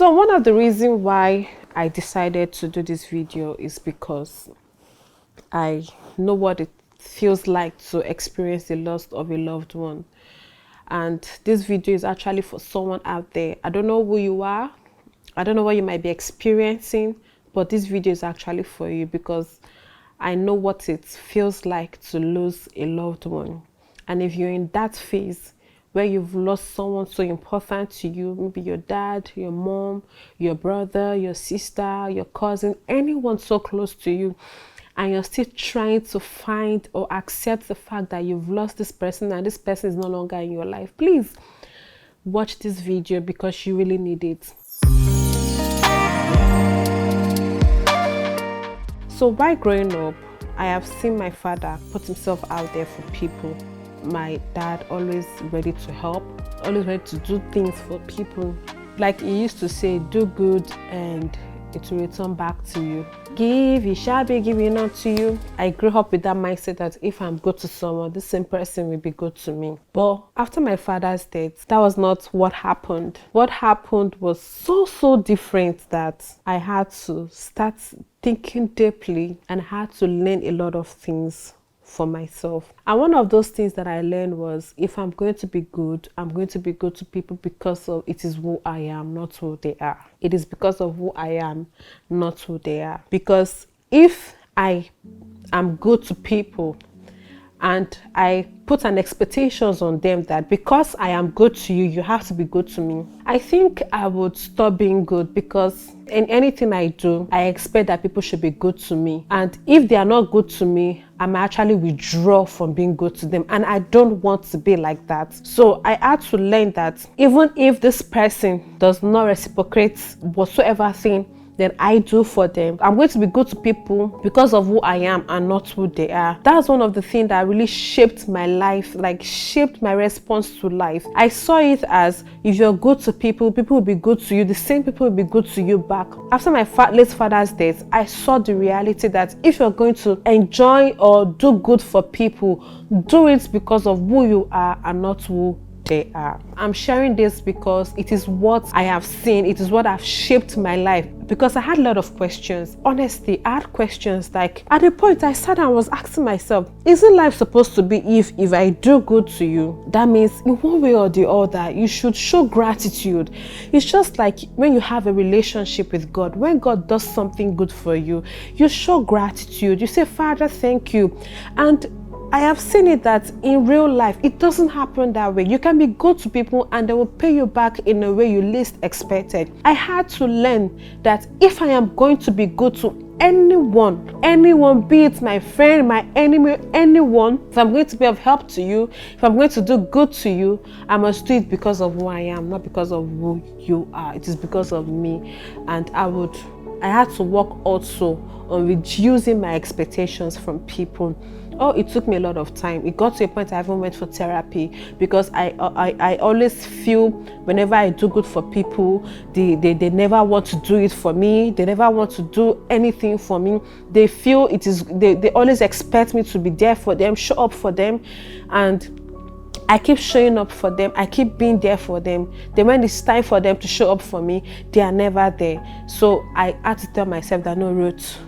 So one of the reasons why I decided to do this video is because I know what it feels like to experience the loss of a loved one. And this video is actually for someone out there. I don't know who you are. I don't know what you might be experiencing, but this video is actually for you because I know what it feels like to lose a loved one. And if you're in that phase where you've lost someone so important to you, maybe your dad, your mom, your brother, your sister, your cousin, anyone so close to you, and you're still trying to find or accept the fact that you've lost this person and this person is no longer in your life, please watch this video because you really need it. So while growing up, I have seen my father put himself out there for people. My dad always ready to help, always ready to do things for people. Like he used to say, do good and it will return back to you. Give, it shall be given unto you. I grew up with that mindset that if I'm good to someone, the same person will be good to me. But after my father's death, that was not what happened. What happened was so different that I had to start thinking deeply and had to learn a lot of things for myself. And one of those things that I learned was, if I'm going to be good, I'm going to be good to people because of it is who I am, not who they are. It is because of who I am, not who they are. Because if I am good to people and I put an expectations on them that because I am good to you, you have to be good to me, I think I would stop being good, because in anything I do, I expect that people should be good to me. And if they are not good to me, I'm actually withdraw from being good to them. And I don't want to be like that. So I had to learn that even if this person does not reciprocate whatsoever thing then I do for them, I'm going to be good to people because of who I am and not who they are. That's one of the things that really shaped my life, like shaped my response to life. I saw it as, if you're good to people, people will be good to you. The same people will be good to you back. After my late father's death, I saw the reality that if you're going to enjoy or do good for people, do it because of who you are and not who they are. I'm sharing this because it is what I have seen. It is what have shaped my life, because I had a lot of questions. Honestly, I had questions like, at the point I sat and was asking myself, isn't life supposed to be if I do good to you, that means in one way or the other you should show gratitude. It's just like when you have a relationship with God. When God does something good for you, you show gratitude. You say, Father, thank you. And I have seen it that in real life, it doesn't happen that way. You can be good to people and they will pay you back in a way you least expected. I had to learn that if I am going to be good to anyone, be it my friend, my enemy, anyone, if I'm going to be of help to you, if I'm going to do good to you, I must do it because of who I am, not because of who you are. It is because of me. And I had to work also on reducing my expectations from people. Oh, it took me a lot of time. It got to a point I even went for therapy, because I always feel whenever I do good for people, they never want to do it for me. They never want to do anything for me. They feel it is, they always expect me to be there for them, show up for them. And I keep showing up for them. I keep being there for them. Then when it's time for them to show up for me, they are never there. So I had to tell myself that, no, Ruth,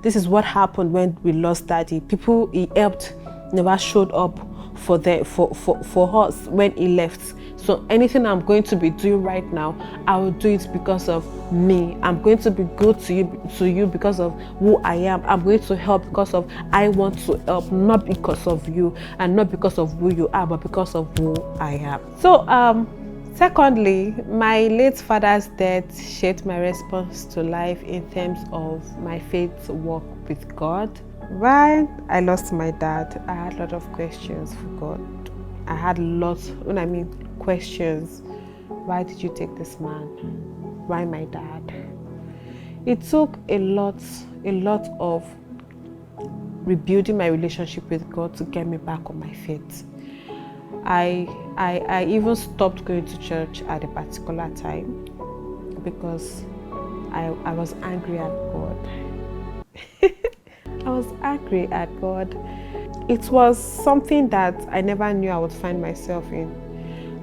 this is what happened when we lost Daddy. People he helped never showed up for us when he left. So anything I'm going to be doing right now, I will do it because of me. I'm going to be good to you because of who I am. I'm going to help because of I want to help, not because of you and not because of who you are, but because of who I am. So secondly, my late father's death shaped my response to life in terms of my faith walk with God. When I lost my dad, I had a lot of questions for God. I had lots, questions. Why did you take this man? Why my dad? It took a lot of rebuilding my relationship with God to get me back on my feet. I even stopped going to church at a particular time because I was angry at God. I was angry at God. It was something that I never knew I would find myself in.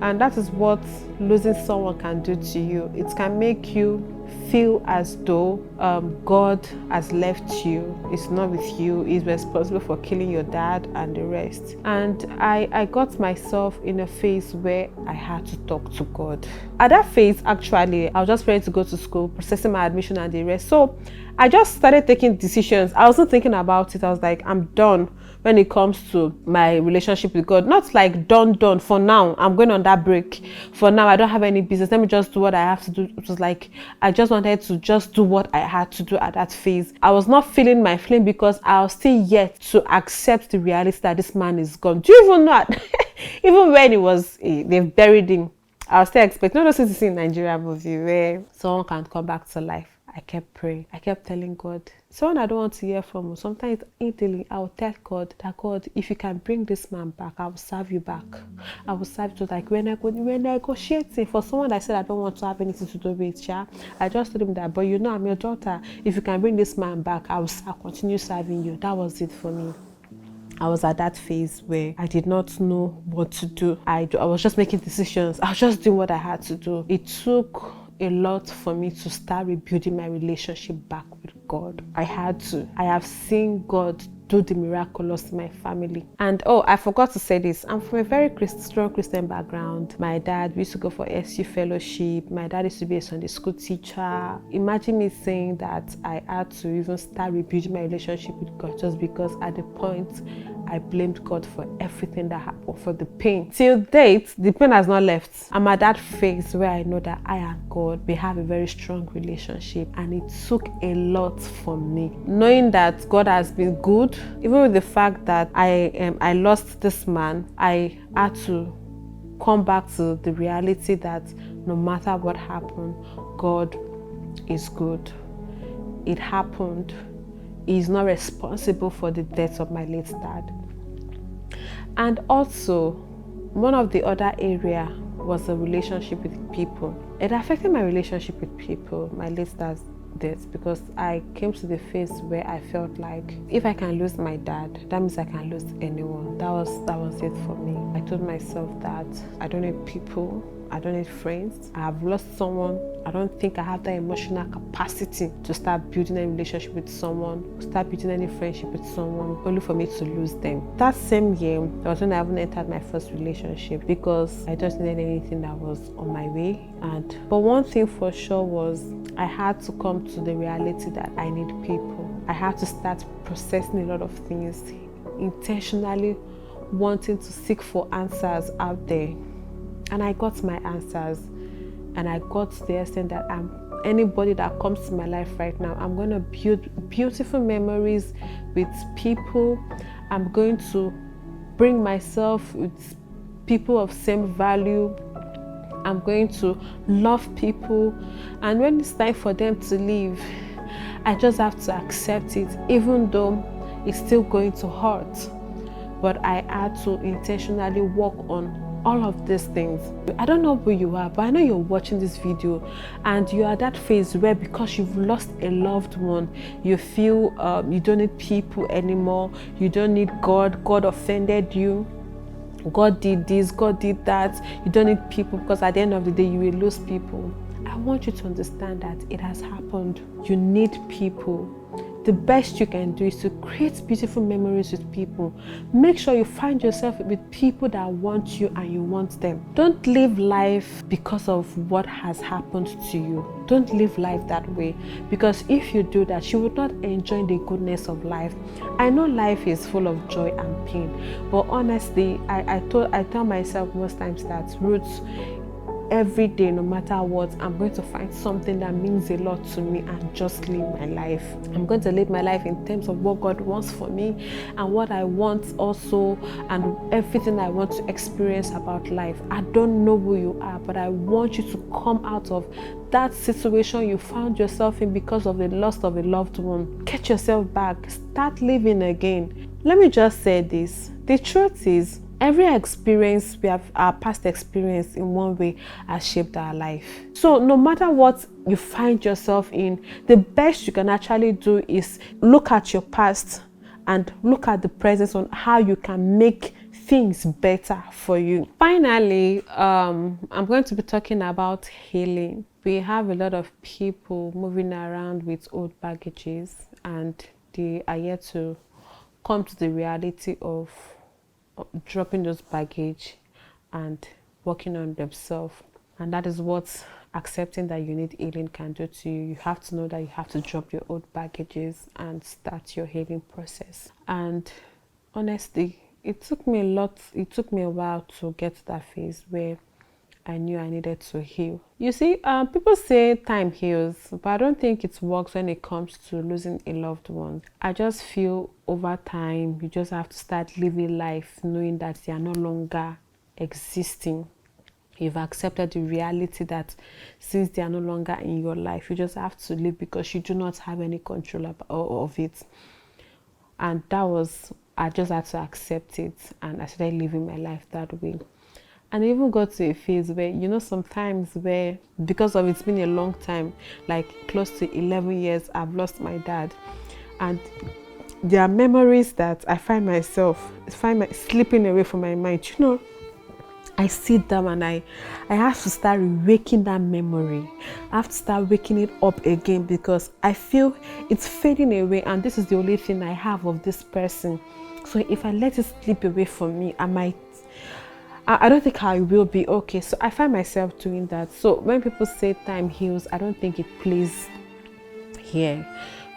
And that is what losing someone can do to you. It can make you feel as though God has left you, is not with you, is responsible for killing your dad and the rest. And I got myself in a phase where I had to talk to God. At that phase, actually, I was just ready to go to school, processing my admission and the rest. So I just started taking decisions. I wasn't thinking about it. I was like, I'm done when it comes to my relationship with God. Not like done for now. I'm going on that break. For now, I don't have any business. Let me just do what I have to do. It was like I just wanted to just do what I had to do at that phase. I was not feeling my flame because I was still yet to accept the reality that this man is gone. Do you even know? Even when it was they've buried him, I was still expecting. Not just to see in Nigeria movie where someone can come back to life. I kept praying. I kept telling God, someone I don't want to hear from. Sometimes instantly I will tell God that, God, if you can bring this man back, I will serve you back. I will serve you. Like when I negotiating for someone that said I don't want to have anything to do with, I just told him that, but you know, I'm your daughter. If you can bring this man back, I'll continue serving you. That was it for me. I was at that phase where I did not know what to do. I was just making decisions. I was just doing what I had to do. It took a lot for me to start rebuilding my relationship back with God. I had to. I have seen God do the miraculous in my family. And I forgot to say this. I'm from a very strong Christian background. My dad used to go for SU fellowship. My dad used to be a Sunday school teacher. Imagine me saying that I had to even start rebuilding my relationship with God just because at the point I blamed God for everything that happened, for the pain. Till date, the pain has not left. I'm at that phase where I know that I and God, we have a very strong relationship, and it took a lot for me. Knowing that God has been good, even with the fact that I lost this man, I had to come back to the reality that no matter what happened, God is good. It happened. He's not responsible for the death of my late dad. And also, one of the other area was a relationship with people. It affected my relationship with people, my late dad's death, because I came to the phase where I felt like if I can lose my dad, that means I can lose anyone. That was it for me. I told myself that I don't need people, I don't need friends. I have lost someone. I don't think I have that emotional capacity to start building a relationship with someone, start building any friendship with someone, only for me to lose them. That same year, that was when I haven't entered my first relationship because I just needed anything that was on my way. But one thing for sure was I had to come to the reality that I need people. I had to start processing a lot of things, intentionally wanting to seek for answers out there. And I got my answers, and I got to the extent that anybody that comes to my life right now, I'm going to build beautiful memories with people. I'm going to bring myself with people of same value. I'm going to love people, and when it's time for them to leave, I just have to accept it, even though it's still going to hurt. But I had to intentionally work on all of these things. I don't know who you are, but I know you're watching this video and you are at that phase where because you've lost a loved one, you feel you don't need people anymore, you don't need God, God offended you, God did this, God did that, you don't need people because at the end of the day you will lose people. I want you to understand that it has happened. You need people. The best you can do is to create beautiful memories with people. Make sure you find yourself with people that want you and you want them. Don't live life because of what has happened to you. Don't live life that way, because if you do that, you would not enjoy the goodness of life. I know life is full of joy and pain, but honestly, I tell myself most times that, Ruth, every day, no matter what, I'm going to find something that means a lot to me and just live my life. I'm going to live my life in terms of what God wants for me and what I want also, and everything I want to experience about life. I don't know who you are, but I want you to come out of that situation you found yourself in because of the loss of a loved one. Get yourself back. Start living again. Let me just say this. The truth is, every experience we have, our past experience in one way has shaped our life. So no matter what you find yourself in, the best you can actually do is look at your past and look at the present on how you can make things better for you. Finally, I'm going to be talking about healing. We have a lot of people moving around with old baggages, and they are yet to come to the reality of dropping those baggage and working on themselves. And that is what accepting that you need healing can do to you. You have to know that you have to drop your old baggages and start your healing process. And honestly, it took me a while to get to that phase where I knew I needed to heal. You see, people say time heals, but I don't think it works when it comes to losing a loved one. I just feel over time, you just have to start living life knowing that they are no longer existing. You've accepted the reality that since they are no longer in your life, you just have to live because you do not have any control of it. And that was, I just had to accept it, and I started living my life that way. And I even got to a phase where, you know, sometimes where, because of it's been a long time, like close to 11 years, I've lost my dad. And there are memories that I find myself slipping away from my mind. You know, I sit down and I have to start waking that memory. I have to start waking it up again because I feel it's fading away, and this is the only thing I have of this person. So if I let it slip away from me, I don't think I will be okay. So I find myself doing that. So when people say time heals, I don't think it plays here.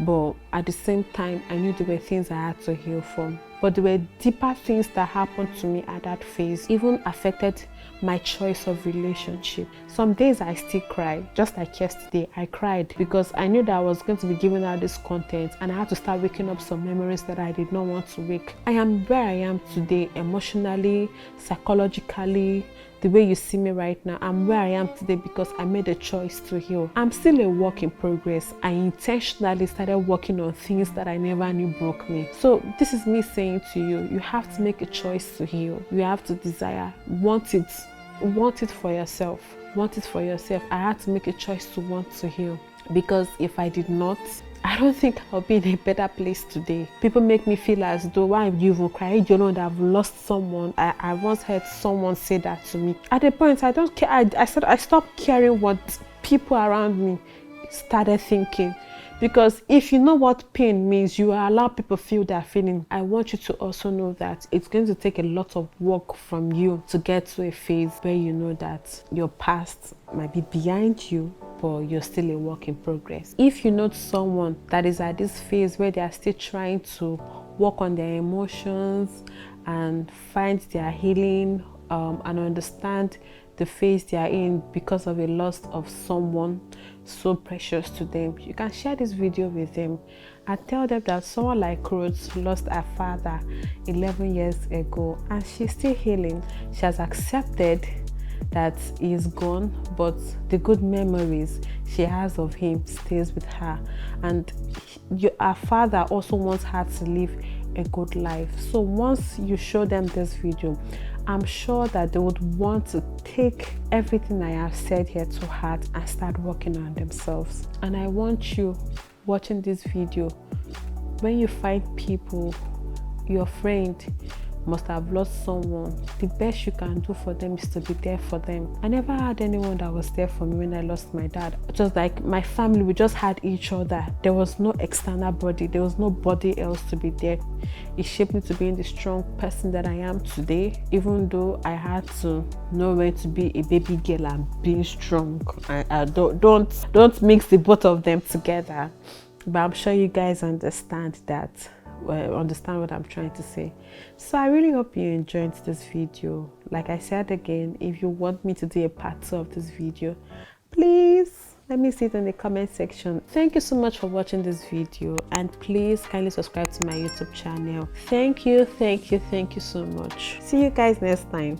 But at the same time, I knew there were things I had to heal from. But there were deeper things that happened to me at that phase, even affected my choice of relationship. Some days I still cry, just like yesterday. I cried because I knew that I was going to be giving out this content, and I had to start waking up some memories that I did not want to wake. I am where I am today, emotionally, psychologically. The way you see me right now, I'm where I am today because I made a choice to heal. I'm still a work in progress. I intentionally started working on things that I never knew broke me. So this is me saying to you, you have to make a choice to heal. You have to desire, want it for yourself. Want it for yourself. I had to make a choice to want to heal, because if I did not, I don't think I'll be in a better place today. People make me feel as though, why have you even cried? You know that I've lost someone. I once heard someone say that to me. At a point, I don't care. I stopped caring what people around me started thinking. Because if you know what pain means, you allow people feel their feeling. I want you to also know that it's going to take a lot of work from you to get to a phase where you know that your past might be behind you, but you're still a work in progress. If you know someone that is at this phase where they are still trying to work on their emotions and find their healing and understand the phase they are in because of a loss of someone so precious to them, you can share this video with them and tell them that someone like Rose lost her father 11 years ago and she's still healing. She has accepted that he is gone, but the good memories she has of him stays with her, and her father also wants her to live a good life. So once you show them this video, I'm sure that they would want to take everything I have said here to heart and start working on themselves. And I want you watching this video, when you find people, your friend must have lost someone, the best you can do for them is to be there for them. I never had anyone that was there for me when I lost my dad. It was like my family, we just had each other. There was no external body, there was nobody else to be there. It shaped me to being the strong person that I am today, even though I had to know when to be a baby girl and being strong. I don't mix the both of them together. But I'm sure you guys understand that. Understand what I'm trying to say. So I really hope you enjoyed this video. Like I said again, if you want me to do a part 2 of this video, please let me see it in the comment section. Thank you so much for watching this video, and please kindly subscribe to my YouTube channel. Thank you so much. See you guys next time.